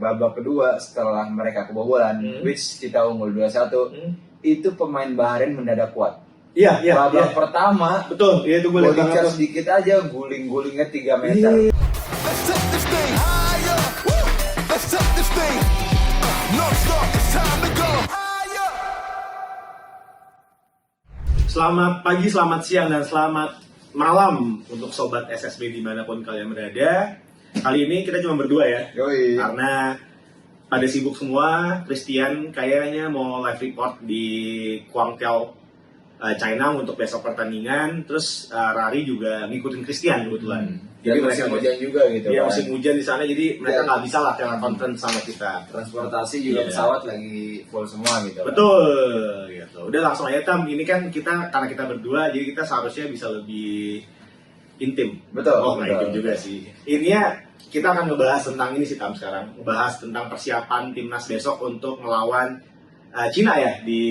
babak kedua setelah mereka kebobolan, which kita unggul 2-1, itu pemain Bahrain mendadak kuat. Iya. Babak pertama, Betul, itu gue lihat banget. sedikit aja, guling-gulingnya 3 meter. Selamat pagi, selamat siang, dan selamat malam untuk sobat SSB dimanapun kalian berada. Kali ini kita cuma berdua ya. Yoi. Karena pada sibuk semua. Christian kayaknya mau live report di Guangzhou, China untuk besok pertandingan. Terus Rari juga ngikutin Christian kebetulan. Jadi musim hujan juga gitu. Iya, kan. musim hujan di sana, jadi mereka nggak bisa lah telekonferensi sama kita. Transportasi juga pesawat lagi full semua gitu. Betul, gitu. Udah langsung aja Tam. Ini kan kita karena kita berdua, jadi kita seharusnya bisa lebih intim. Betul. Oh, nggak intim juga sih. Ini ya kita akan ngebahas tentang ini sih Tam sekarang. Ngebahas tentang persiapan timnas besok untuk melawan Cina ya di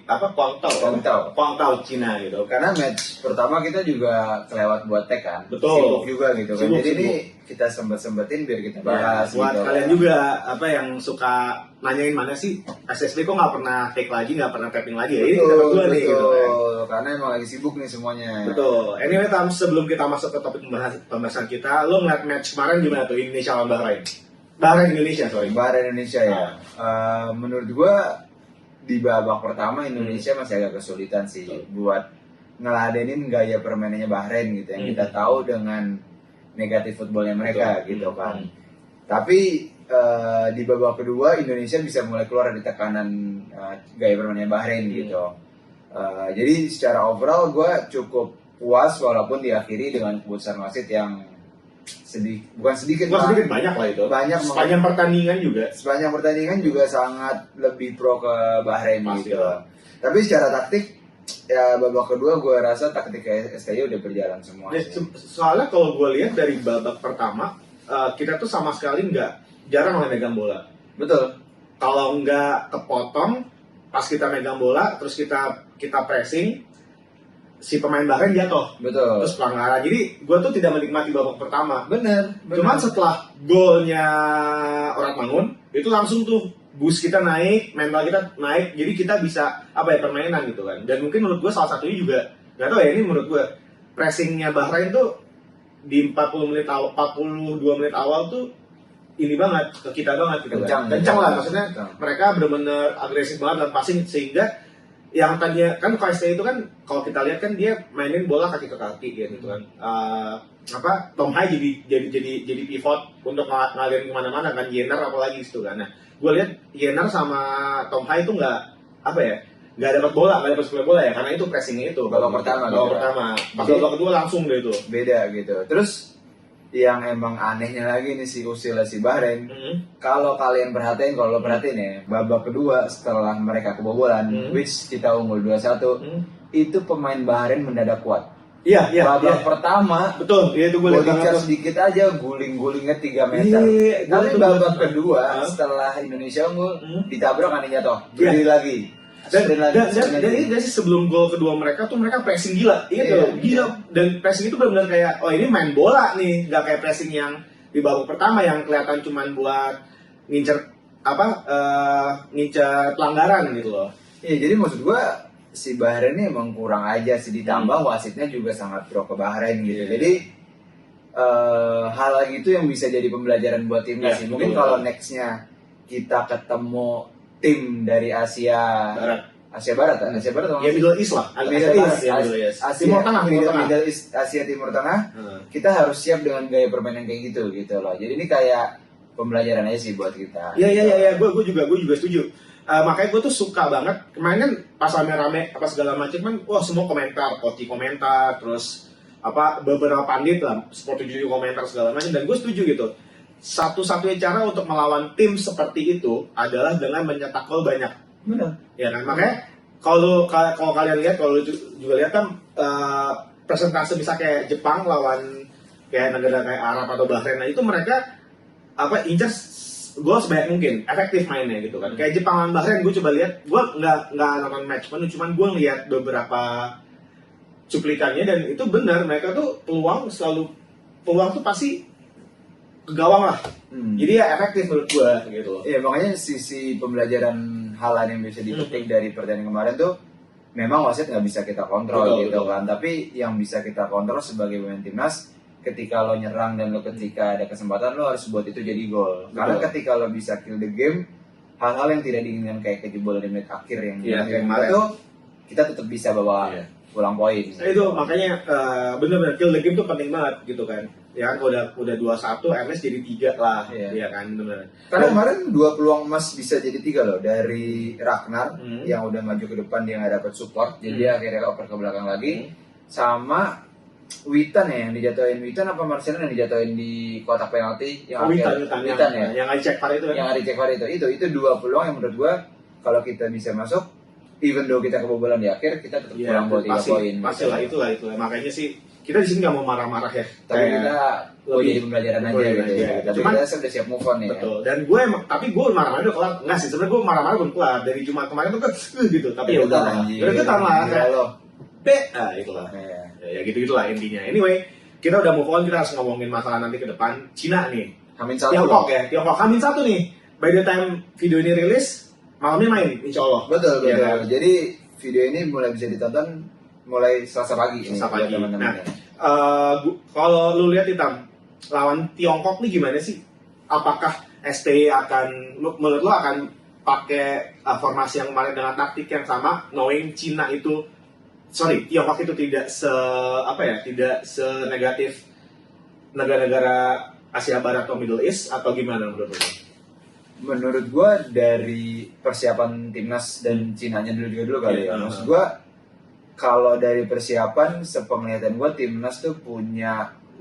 Guangzhou Cina gitu. Karena match pertama kita juga kelewat buat tag kan. Betul. Sibuk juga gitu kan. Sibuk. Jadi ini kita sempet-sempetin biar kita bahas. Buat gitu. kalian juga yang suka nanyain mana sih SSB kok nggak pernah take lagi, nggak pernah tapping lagi ya. Ini kita berdua nih gitu kan. Karena emang lagi sibuk nih semuanya. Betul. Anyway Tam, sebelum kita masuk ke topik pembahasan kita, lo ngeliat match kemarin gimana tuh Indonesia lawan Bahrain? Bahrain Indonesia ya. Menurut gua di babak pertama Indonesia masih agak kesulitan sih buat ngeladenin gaya permainannya Bahrain gitu yang kita tahu dengan negatif footballnya mereka gitu kan. Tapi di babak kedua Indonesia bisa mulai keluar dari tekanan gaya permainannya Bahrain gitu. Jadi secara overall gue cukup puas walaupun diakhiri dengan keputusan wasit yang bukan sedikit banyak lah itu. Banyak. Sepanjang pertandingan juga sangat lebih pro ke Bahrain pasti gitu. lah. Tapi secara taktik ya babak kedua gue rasa taktik STY udah berjalan semua. Soalnya kalau gue lihat dari babak pertama kita tuh sama sekali jarang megang bola. Betul. Kalau nggak kepotong pas kita megang bola terus kita pressing, si pemain Bahrain jatuh. Betul. Terus pelanggaran. Jadi gue tuh tidak menikmati babak pertama. Bener. Cuman setelah golnya Orat Mangun, itu langsung tuh boost kita naik, mental kita naik, jadi kita bisa permainan gitu kan. Dan mungkin menurut gue salah satunya juga, nggak tahu ya, ini menurut gue pressingnya Bahrain tuh di 42 menit awal tuh ini banget, ke kita banget gitu kan. Kencang lah, maksudnya mereka benar-benar agresif banget dan passing, sehingga yang tadinya kan KST itu kan kalau kita lihat kan dia mainin bola kaki ke kaki gitu kan. Tom Hai jadi pivot untuk ngalirin kemana-mana kan, Yener apalagi gitu kan. Nah, gue lihat Yener sama Tom Hai itu nggak dapat bola ya, karena itu pressingnya itu babak pertama. Pas babak kedua langsung deh itu beda gitu. Terus yang emang anehnya lagi nih si Bahrain, kalau kalian perhatiin, kalau lo perhatiin ya, babak kedua setelah mereka kebobolan, which kita unggul 2-1, itu pemain Bahrain mendadak kuat. Iya. Babak pertama, betul, itu gue lihat sedikit aja, guling-gulingnya 3 meter. Tapi babak kedua setelah Indonesia unggul, ditabrak anehnya toh, berdiri lagi. Dan ini sih sebelum gol kedua mereka tuh mereka pressing gila, gila. Dan pressing itu benar-benar kayak, ini main bola nih, nggak kayak pressing yang di babak pertama yang kelihatan cuman buat ngincer pelanggaran gitu loh. Iya, jadi maksud gua si Bahrain ini emang kurang aja sih, ditambah wasitnya juga sangat pro ke Bahrain gitu. Jadi hal gitu yang bisa jadi pembelajaran buat timnas sih. Mungkin kalau nextnya kita ketemu tim dari Asia Barat ya Middle East lah, Asia Timur Tengah, kita harus siap dengan gaya permainan kayak gitu loh. Jadi ini kayak pembelajaran aja sih buat kita. Iya, gue juga setuju. Makanya gue tuh suka banget kemarin kan pas rame-rame segala macam kan, semua komentar, terus beberapa pandit lah, seperti komentar segala macam, dan gue setuju gitu. Satu-satunya cara untuk melawan tim seperti itu adalah dengan mencetak gol banyak. Benar. Ya kan, makanya kalau kalian lihat, kalau juga lihat kan presentase bisa kayak Jepang lawan kayak negara kayak Arab atau Bahrain, nah itu mereka incar gol sebanyak mungkin, efektif mainnya gitu kan. Kayak Jepang lawan Bahrain, gue coba lihat, gue nggak nonton match penuh, cuman gue ngeliat beberapa cuplikannya, dan itu benar, mereka tuh peluang tuh pasti ke gawang lah. Hmm. Jadi ya efektif menurut gue gitu. Iya, makanya sisi pembelajaran hal lain yang bisa dipetik dari pertandingan kemarin tuh memang wasit nggak bisa kita kontrol Betul, gitu betul. kan. Tapi yang bisa kita kontrol sebagai pemain timnas, ketika lo nyerang dan lo ketika ada kesempatan lo harus buat itu jadi gol. Karena Betul. ketika lo bisa kill the game, hal-hal yang tidak diinginkan kayak kejebolan di menit akhir yang Iya, kayak kemarin. itu kita tetap bisa bawa Iya. pulang poin. Nah, itu makanya bener-bener kill the game tuh penting banget gitu kan. Ya kan kalau udah 2-1 Ernest jadi 3 lah. Iya. Iya kan bener. Karena kemarin 2 peluang emas bisa jadi 3 loh, dari Ragnar Hmm. yang udah maju ke depan dia nggak dapat support, jadi dia akhirnya oper ke belakang lagi, sama Witan ya yang dijatuhin, Witan apa Marcelo yang dijatuhin di kotak penalti yang Witan Witan ya, yang cek VAR itu kan. yang ada cek VAR itu 2 peluang yang menurut gua kalau kita bisa masuk, even though kita kebobolan di akhir, kita tetap Iya, pulang buat 3 poin. pasti lah itulah. Makanya sih kita di sini nggak mau marah-marah ya. Tapi Kayak- kita lebih jadi pembelajaran aja pembelajaran gitu. aja. Tapi Cuman- kita sudah siap move on ya. Betul. Dan gue emang, tapi gue marah-marah udah kelar. Enggak sih, sebenarnya gue marah-marah belum kelar. Dari Jumat kemarin tuh kan gitu. Tapi ya udah lah. anjir. Udah kita lah. Gila lo. Itulah. Iya. Ya gitu-gitulah intinya. Anyway, kita udah move on, kita harus ngomongin masalah nanti ke depan. Cina nih. Hamin 1 Tiongkok loh. ya. Tiongkok Hamin 1 nih. By the time video ini rilis, malamnya main, insya Allah. Betul, Iya betul. kan? Jadi video ini mulai bisa ditonton mulai Selasa pagi. ini Selasa buat pagi. teman-teman Nah, ya. kalau lu lihat Hitam, lawan Tiongkok nih gimana sih? Apakah STY akan, menurut lu akan pakai formasi yang kemarin dengan taktik yang sama, knowing Tiongkok itu tidak tidak senegatif negara-negara Asia Barat atau Middle East, atau gimana menurut lu? Menurut gua dari persiapan timnas dan Cinanya dulu kali ya. Iya. Maksud gua kalau dari persiapan sepenglihatan gua timnas tuh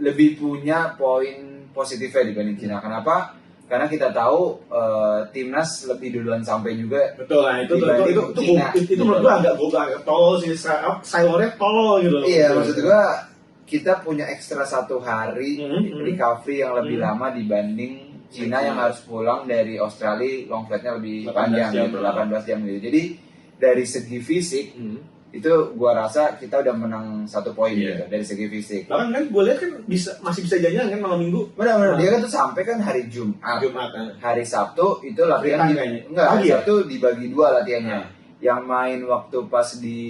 lebih punya poin positifnya dibanding Cina. Kenapa? Karena kita tahu timnas lebih duluan sampai juga. Betul lah, itu Cina. menurut gua agak tolol sih, Sailornya tolol gitu loh. Iya, maksud gua kita punya ekstra 1 hari Mhm. recovery yang lebih Mhm. lama dibanding Cina yang harus pulang dari Australia, long flightnya lebih 18 panjang jam. gitu, 18 jam gitu. Jadi dari segi fisik itu gua rasa kita udah menang 1 poin Iya. gitu dari segi fisik. Bahkan kan gue lihat kan masih bisa jalan kan malam minggu. Benar-benar dia kan tuh sampai kan hari Jumat. Jumat. Hari Sabtu itu latihan Free time kayaknya. enggak, hari Pagi ya? Sabtu dibagi 2 latihannya. Yang main waktu pas di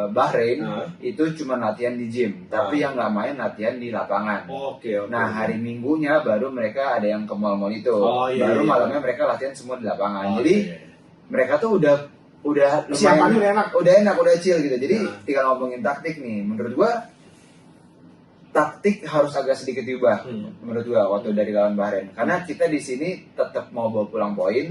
Bahrain itu cuma latihan di gym, tapi yang nggak main latihan di lapangan. Oke. Nah hari Minggunya baru mereka ada yang ke mall-mall itu, Oh, iya, baru iya. malamnya mereka latihan semua di lapangan. Oh, Jadi iya. mereka tuh udah Siapannya udah enak. udah chill gitu. Jadi Nah. tinggal ngomongin taktik nih. Menurut gua taktik harus agak sedikit diubah. Menurut gua waktu dari lawan Bahrain, karena kita di sini tetap mau bawa pulang poin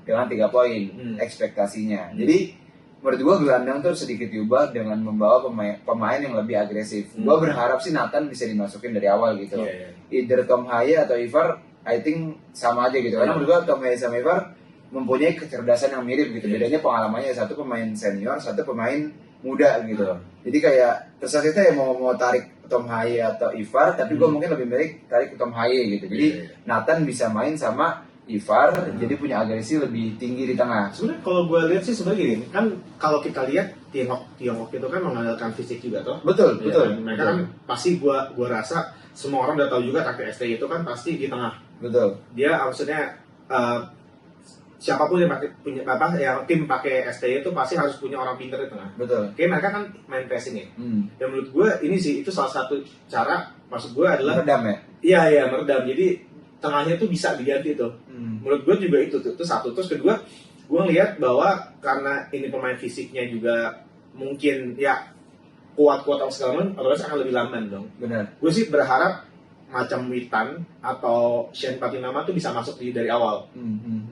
dengan 3 poin ekspektasinya. Jadi menurut gua gelandang tuh sedikit diubah dengan membawa pemain yang lebih agresif. Gua berharap sih Nathan bisa dimasukin dari awal gitu. Iya. Either Tom Haye atau Ivar, I think sama aja gitu. Karena menurut gua Tom Haye sama Ivar mempunyai kecerdasan yang mirip gitu. Bedanya pengalamannya, satu pemain senior, satu pemain muda gitu. Jadi kayak terserah kita yang mau tarik Tom Haye atau Ivar, tapi gue mungkin lebih baik tarik ke Tom Haye gitu. Jadi Nathan bisa main sama Ivar, jadi punya agresi lebih tinggi di tengah. Sebenarnya kalau gue lihat sih sebenarnya gini, kan kalau kita lihat Tiongkok itu kan mengandalkan fisik juga toh. Betul, Iya, betul. kan? Mereka kan pasti gua rasa semua orang udah tahu juga taktik STY itu kan pasti di tengah. Betul. Dia maksudnya siapapun yang tim pakai STY itu pasti harus punya orang pintar di tengah. Betul. Kayak mereka kan main pressing ya. Dan menurut gue ini sih itu salah satu cara, maksud gue adalah Meredam ya? iya meredam. Jadi tengahnya tuh bisa diganti tuh. Menurut gue juga itu satu. Terus kedua, gue ngeliat bahwa karena ini pemain fisiknya juga mungkin ya kuat-kuat atau segala macam, otomatis akan lebih lamban dong. Benar. Gue sih berharap macam Witan atau Shen Patinama tuh bisa masuk dari awal.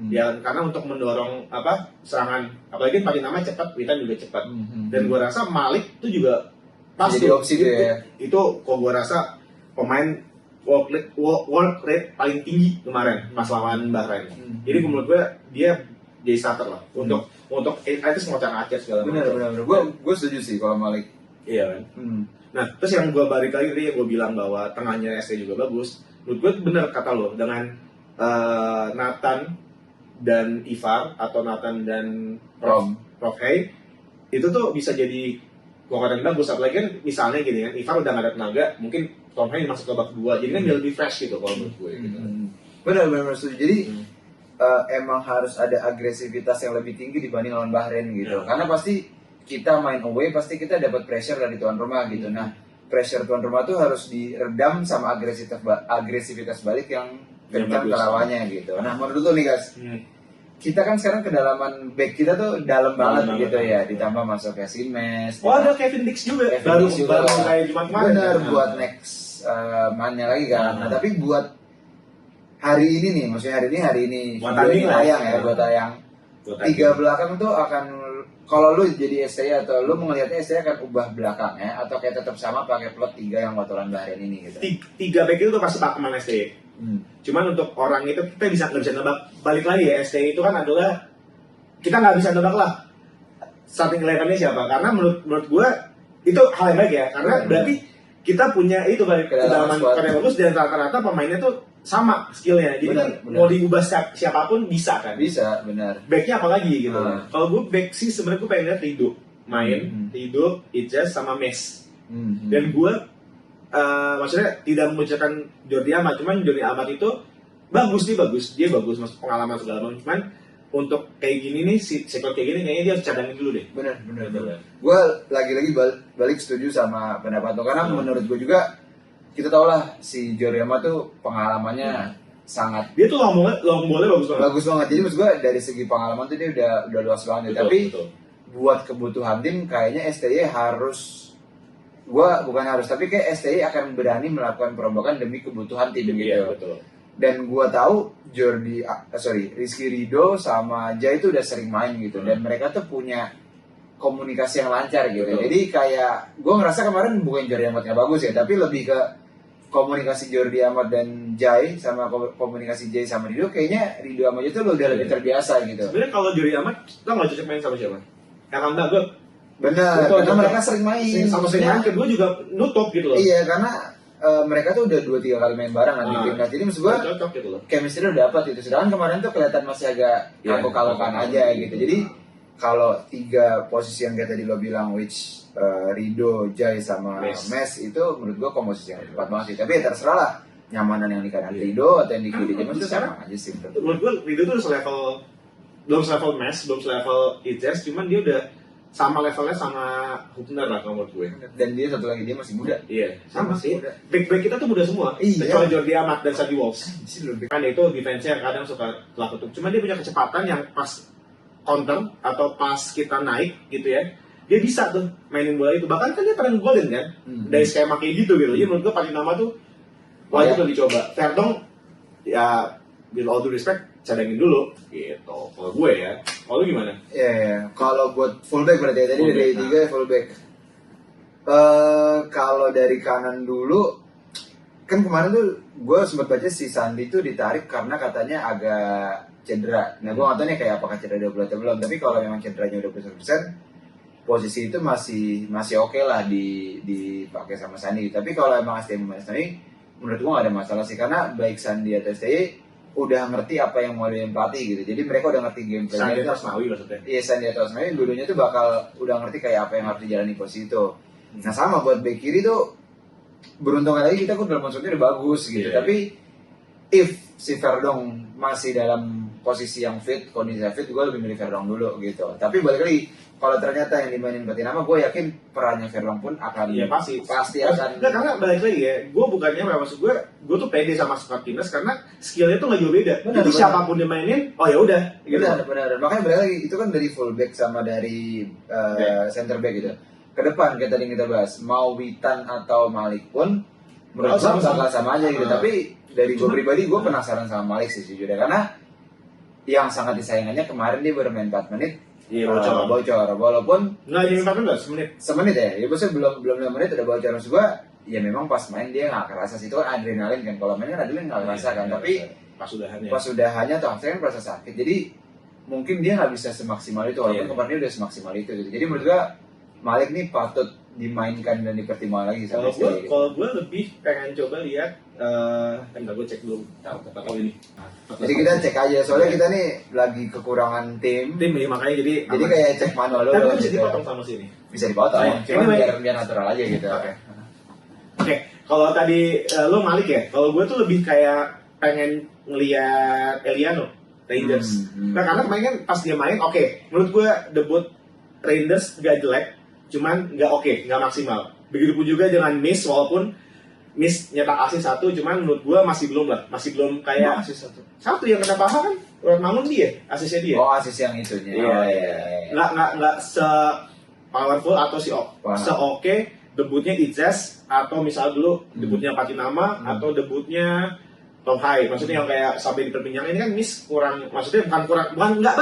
Ya karena untuk mendorong serangan, apalagi Patinama cepat, Witan juga cepat. Dan gue rasa Malik tuh juga pas jadi tuh. opsi tuh ya. Itu kok gue rasa pemain world rate paling tinggi kemarin pas lawan Bahrain. Jadi menurut gue dia jadi starter lah untuk itu semua cara acer segala Benar. Gue setuju sih kalau Malik. Iya kan. Nah terus yang gue balik lagi tadi gue bilang bahwa tengahnya ST juga bagus. Menurut gue bener kata lo dengan Nathan dan Ivar atau Nathan dan Prof Hay itu tuh bisa jadi kekuatan bagus. Apalagi kan misalnya gini kan, Ivar udah gak ada tenaga, mungkin Tom Hanks masuk ke babak kedua. Jadi kan dia lebih fresh gitu kalau menurut gue. Gitu. Benar setuju. Jadi emang harus ada agresivitas yang lebih tinggi dibanding lawan Bahrain gitu. Karena pasti kita main away, pasti kita dapat pressure dari tuan rumah gitu. Nah, pressure tuan rumah tuh harus diredam sama agresivitas balik yang kencang ke lawannya gitu. Nah, menurut lu nih guys, kita kan sekarang kedalaman back kita tuh dalam banget gitu ya, ditambah masuk Yasin Mes. Oh, ada Kevin Dix juga. Baru kayak Jumat kemarin. Bener, buat next man-nya lagi kan. Nah, tapi buat hari ini nih, maksudnya hari ini buat video ini tayang ya, buat tayang. Tiga belakang tuh akan, kalau lu jadi STI atau lu melihatnya STI akan ubah belakangnya atau kayak tetap sama pakai plot 3 yang waktu lawan Bahrain ini gitu. 3 back itu tuh pasti pakeman STI. Cuman untuk orang itu kita nggak bisa nebak. Balik lagi ya, STI itu kan adalah kita nggak bisa nebak lah starting 11-nya siapa, karena menurut gue itu hal yang baik ya, karena berarti kita punya itu kedalaman yang bagus dan rata-rata pemainnya tuh sama skillnya, jadi bener. Mau diubah siapapun bisa kan. Bisa, benar. Backnya apa lagi gitu. Kalau gue back sih sebenarnya gue pengen lihat Rido main, Rido, Ijaz sama Mes. Dan gue maksudnya tidak memunculkan Jordi Amat, cuman Jordi Amat itu bagus, dia bagus masuk pengalaman segala macam, cuman untuk kayak gini nih, sikap kayak gini kayaknya dia harus cadangin dulu deh. Bener. Gue lagi-lagi balik setuju sama pendapat lo, karena menurut gue juga kita tau lah si Jordi Amat tuh pengalamannya sangat, dia tuh long bola bagus banget. Jadi maksud gue dari segi pengalaman tuh dia udah luas banget. Tapi buat kebutuhan tim kayaknya STY harus, tapi kayak STY akan berani melakukan perombakan demi kebutuhan tim gitu. Betul. Dan gue tahu Rizky Ridho sama Jai itu udah sering main gitu, dan mereka tuh punya komunikasi yang lancar gitu. Betul. Jadi kayak gue ngerasa kemarin bukan Jordi Amat yang bagus ya, tapi lebih ke komunikasi Jordi Amat dan Jai sama komunikasi Jai sama Ridho, kayaknya Ridho sama Jai itu udah lebih terbiasa gitu. Sebenarnya kalau Jordi Amat kita nggak cocok main sama siapa? Akan gue. Benar, karena mereka sering main. Sering main, kedua juga nutup gitu loh. Iya, karena mereka tuh udah 2-3 kali main bareng kan di timnas. Jadi maksud gue gitu loh. Chemistry udah dapat gitu. Sedangkan kemarin tuh kelihatan masih agak kagok-kagokan aja gitu. Jadi kalau 3 posisi yang kayak tadi lo bilang, which Ridho, Jai sama Mes itu menurut gue komposisi yang tepat banget sih. Tapi ya terserah lah, nyamanan yang di kanan Ridho atau yang di kiri Jai itu sama aja sih. Menurut gue Ridho tuh belum selevel Mes, belum selevel Ijaz, cuman dia udah sama levelnya sama Hubner lah kalau menurut gue. Dan dia satu lagi, dia masih muda. Iya, sama sih. Back kita tuh muda semua. Kecuali Jordi Amat dan Sadi Wolves. Kan itu defense-nya kadang suka telah tutup. Cuma dia punya kecepatan yang pas counter atau pas kita naik gitu ya, dia bisa tuh mainin bola itu. Bahkan kan dia pernah golin kan dari skema kayak gitu. Jadi menurut gue paling nama tuh wajib udah dicoba. Verdong ya, with all due respect, cadangin dulu gitu. Kalau gue ya, kalau lu gimana? Iya. Kalau buat fullback berarti ya, tadi dari 3 fullback. Kalau dari kanan dulu, kan kemarin tuh gue sempat baca si Sandi tuh ditarik karena katanya agak cedera. Nah, gue nggak tahu nih kayak apakah cedera 20 atau belum. Tapi kalau memang cederanya udah 20%, posisi itu masih oke lah dipakai sama Sandi. Tapi kalau emang STY mau Sandi, menurut gue nggak ada masalah sih, karena baik Sandi atau STY udah ngerti apa yang mau pelatih gitu. Jadi mereka udah ngerti game plan. Sandi atau Asmawi maksudnya? Iya, Sandi atau Asmawi, dulunya tuh bakal udah ngerti kayak apa yang harus dijalani posisi itu. Nah, sama buat back kiri tuh beruntungnya lagi kita dalam maksudnya udah bagus gitu. Tapi if si Verdong masih dalam posisi yang fit, kondisi fit, gue lebih milih Verdong dulu gitu. Tapi balik lagi, kalau ternyata yang dimainin Batinama, gue yakin perannya Verdong pun akan pasti akan. Nah, karena balik lagi ya, gue bukannya maksud gue tuh pede sama squad timnas karena skillnya tuh nggak jauh beda. Jadi siapapun dia mainin, oh ya udah. Gitu. Benar. Makanya balik lagi, itu kan dari fullback sama dari center back gitu. Ke depan kayak tadi kita bahas, mau Witan atau Malik pun menurut gue bakal sama aja gitu. Tapi dari gue pribadi, gue penasaran sama Malik sih jujur, karena yang sangat disayangkannya kemarin dia bermain 4 menit. Iya, bocor. Walaupun nggak jadi 4 menit, semenit ya. Ya maksudnya belum 5 menit udah bocor. Maksud gue, ya memang pas main dia nggak kerasa sih, itu kan adrenalin kan. Kalau mainnya adrenalin nggak kerasa kan. Tapi pas udahannya tuh akhirnya kan merasa sakit. Jadi mungkin dia nggak bisa semaksimal itu. Walaupun kemarin dia udah semaksimal itu. Gitu. Jadi menurut gue Malik nih patut dimainkan dan dipertimbangkan lagi. Kalau gue lebih pengen coba lihat, enggak, gue cek dulu tahu ini. Jadi kita cek aja, soalnya kita nih lagi kekurangan tim ya, makanya jadi kayak cek manual dulu. Tapi bisa dipotong sama sini. Bisa dipotong, cuma biar natural aja gitu. Oke. Kalau tadi lo Malik ya, kalau gue tuh lebih kayak pengen ngeliat Eliano Rangers. Nah karena kemarin kan pas dia main, oke, menurut gue debut Rangers gak jelek, cuman gak oke, gak maksimal. Begitupun juga dengan Miss, walaupun Miss nyetak asis 1, cuman menurut gue masih belum kayak asis satu yang kena paha kan, Ron Mangun dia, asisnya dia. Oh, asis yang itunya. Iya, Oh, iya. Nggak se powerful atau se oke debutnya Itzes atau misal dulu debutnya Patinama atau debutnya Tom Hai. Maksudnya yang kayak sampai diperbincangkan ini kan Miss kurang, maksudnya bukan nggak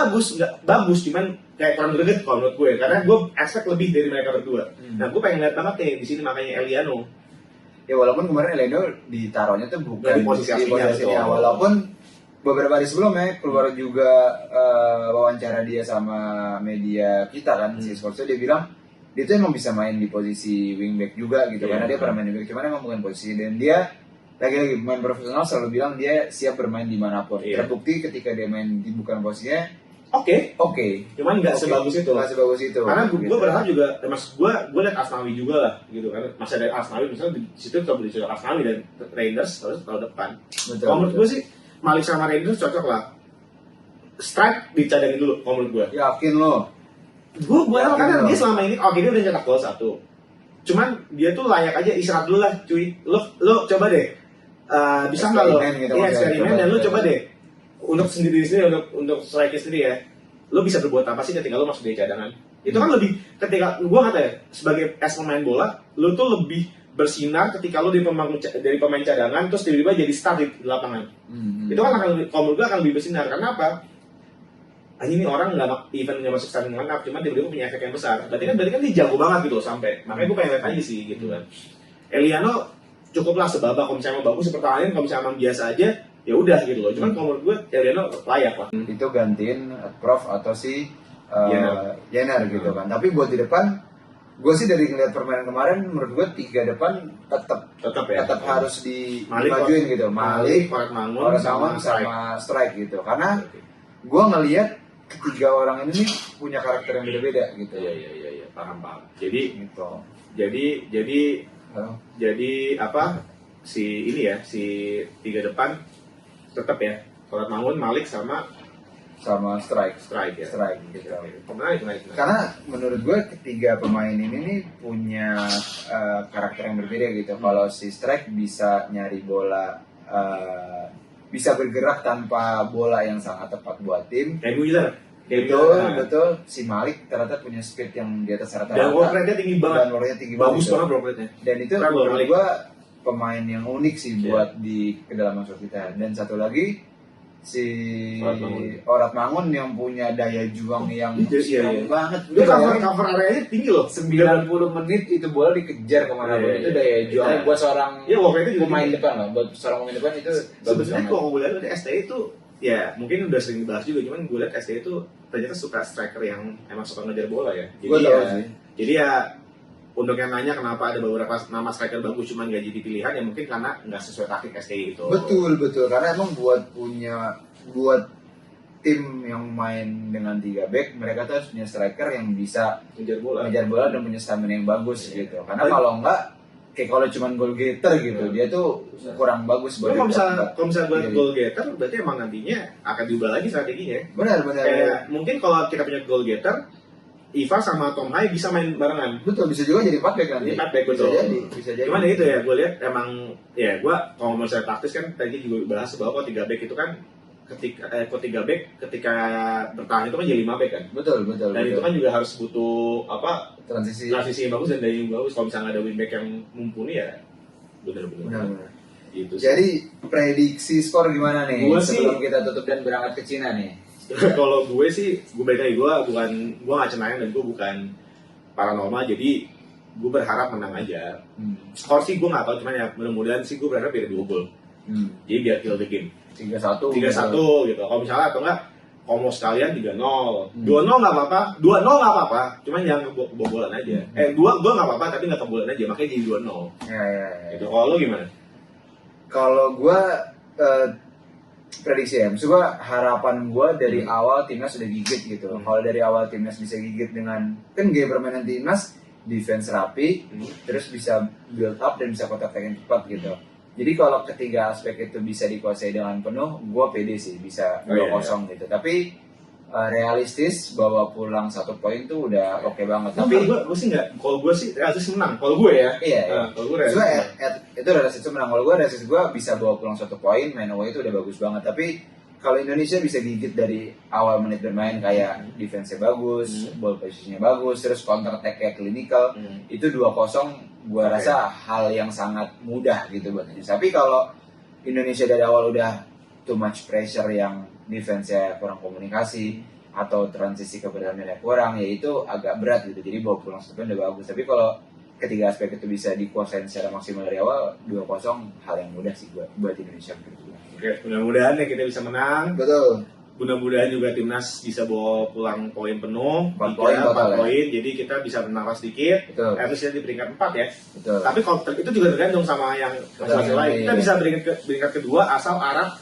bagus, cuman kayak kurang greget kalau menurut gue, karena gue expect lebih dari mereka berdua. Nah gue pengen lihat banget nih di sini, makanya Eliano. Ya walaupun kemarin Eliano ditaruhnya tuh bukan Dari posisi aslinya, walaupun beberapa hari sebelumnya keluar juga wawancara dia sama media kita kan, si Sports, dia bilang dia tuh emang bisa main di posisi wingback juga gitu, karena dia pernah main di wingback, cuman emang bukan posisi, dan dia lagi-lagi main profesional selalu bilang dia siap bermain dimanapun. Terbukti ketika dia main di bukan posisinya oke, cuman nggak sebagus itu. Karena gue berharap juga, maksud gue lihat Asnawi juga lah, gitu kan. Masih ada Asnawi, misalnya di situ kalau beli Asnawi dan Rangers harus tahun depan. Kalau menurut gue sih Malik sama Rangers cocok lah. Strike dicadangin dulu, kalau menurut gue. Yakin lo? Gue karena dia selama ini, dia udah nyetak gol 1. Cuman dia tuh layak aja istirahat dulu lah, cuy. Lo coba deh, bisa nggak lo? Iya, eksperimen, dan lo coba deh. Untuk untuk striker sendiri ya, lo bisa berbuat apa sih ketika lo masuk di cadangan? Itu kan lebih, ketika gue kata ya, sebagai pemain bola, lo tuh lebih bersinar ketika lo dari pemain cadangan terus tiba-tiba jadi start di lapangan. Itu kan akan, kalau menurut gue akan lebih bersinar. Karena apa? Ini orang nggak masuk starting lineup, cuman tiba-tiba punya efek yang besar. Berarti kan dia jago banget gitu loh sampai. Makanya gue pengen lihat aja sih gitu kan. Eliano cukuplah sebabak, kalau misalnya mau bagus seperti lain, kalau misalnya emang biasa aja ya udah gitu loh. Cuman kalau menurut gue Eliano layak lah. Itu gantiin Prof atau si Jenner gitu kan. Tapi buat di depan, gue sih dari ngeliat permainan kemarin, menurut gue 3 depan tetap harus dimajuin gitu. Malik, Orat Mangun sama Strike gitu. Karena gue ngelihat ketiga orang ini nih punya karakter yang beda-beda gitu. Iya, paham. Jadi gitu. Jadi apa? Si 3 depan tetap ya. Orat Mangun, Malik sama Strike ya. Strike gitu. Menarik. Karena menurut gue ketiga pemain ini nih punya karakter yang berbeda gitu. Kalau si Strike bisa nyari bola, bisa bergerak tanpa bola yang sangat tepat buat tim. Kayak Wheeler. Betul. Si Malik ternyata punya speed yang di atas rata-rata. Dan work rate-nya tinggi banget. Bagus banget work rate-nya. Dan itu menurut gue pemain yang unik sih buat di kedalaman kita. Dan satu lagi si Orat Mangun yang punya daya juang yang strong banget. Dia cover areanya tinggi loh. 90 menit itu bola dikejar kemana pun. Itu daya juang buat seorang pemain depan loh. Buat seorang pemain depan itu sebenarnya kalau gue lihat dari STI itu ya mungkin udah sering dibahas juga, cuman gue lihat STI itu ternyata suka striker yang emang suka ngejar bola ya. Jadi ya untuk yang nanya kenapa ada beberapa nama striker bagus cuman gak jadi pilihan, ya mungkin karena nggak sesuai taktik STI itu. Betul karena emang buat tim yang main dengan 3 back, mereka tuh harus punya striker yang bisa ngejar bola dan punya stamina yang bagus gitu. Karena kalau enggak, kayak kalau cuma goal getter gitu, dia tuh kurang bagus. Kalau misalnya buat goal getter, berarti emang nantinya akan diubah lagi strateginya. Benar. Kayak mungkin kalau kita punya goal getter, Iva sama Tom Hai bisa main barengan. Betul, bisa juga jadi 4 back nanti. 4 back, betul. Bisa jadi. Cuman itu ya, gue lihat emang ya gue kalau misalnya taktis kan tadi juga bahas bahwa kalau 3 back itu kan ketika 3 back ketika bertahan itu kan jadi 5 back kan. Betul. Dan itu kan juga harus butuh transisi yang bagus dan daya yang bagus. Kalau misalnya ada wingback yang mumpuni ya benar. Gitu. Jadi prediksi skor gimana nih sebelum kita tutup dan berangkat ke Cina nih? Kalau gue sih, gue nggak cenayang dan gue bukan paranormal, jadi gue berharap menang aja. Skor sih gue nggak tahu, cuman ya mudah-mudahan sih gue berharap biar 2 gol. Jadi biar kill the game. 3-1 gitu. Kalau misalnya atau enggak, kalau mau sekalian 3-0, 2-0 nggak apa-apa, 2-0 nggak apa-apa, cuman jangan kebobolan aja. 2 gol nggak apa-apa, tapi nggak kebobolan aja, makanya jadi 2-0. Ya. Gitu. Kalau lo gimana? Kalau gue prediksi ya, maksudnya harapan gue dari awal timnas sudah gigit gitu. Kalau dari awal timnas bisa gigit dengan kan gaya permainan timnas defense rapi, terus bisa build up dan bisa counter attack yang cepat gitu. Jadi kalau ketiga aspek itu bisa dikuasai dengan penuh, gue pede sih bisa 2-0 gitu. Tapi realistis bawa pulang 1 poin tuh udah oke banget. Tapi gue sih nggak, kalau gue sih realistis menang. Kalau gue ya, iya. Kalau gue realistis. Itu realistis menang. Kalau gue realistis gue bisa bawa pulang 1 poin, main away itu udah bagus banget. Tapi kalau Indonesia bisa gigit dari awal menit bermain kayak defense-nya bagus, ball position-nya bagus, terus counter attack-nya clinical, itu 2-0 gua rasa hal yang sangat mudah gitu buat Indonesia. Tapi kalau Indonesia dari awal udah too much pressure yang defense-nya kurang komunikasi atau transisi ke pertahanannya kurang, ya itu agak berat gitu. Jadi bawa pulang 1 poin udah bagus. Tapi kalau ketiga aspek itu bisa dikuasain secara maksimal dari awal, 2-0 hal yang mudah sih buat Indonesia menurut gua. Oke, mudah-mudahan ya kita bisa menang. Betul. Mudah-mudahan juga timnas bisa bawa pulang poin penuh, 4 poin total, 4 poin, jadi kita bisa menangkal sedikit. Betul. At least kita di peringkat 4 ya. Betul. Tapi kalau itu juga tergantung sama yang hasil lain. Kita bisa peringkat kedua asal Arab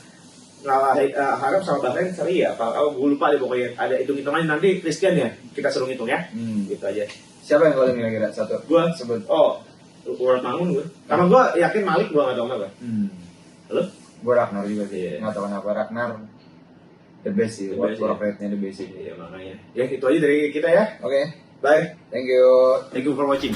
ngalahin Arab sama Bahrain seri ya. Gue lupa deh pokoknya. Ada hitung-hitungannya nanti Christian ya. Kita suruh ngitung ya. Gitu aja. Siapa yang golin kira-kira satu? Gue sebut. Orang Mangun gue. Karena gue yakin Malik gue nggak tahu kenapa. Lo? Gue Ragnar juga sih. Iya. Nggak tahu kenapa Ragnar the best sih. Work rate-nya the best sih. Iya makanya. Ya itu aja dari kita ya. Oke. Bye. Thank you. Thank you for watching.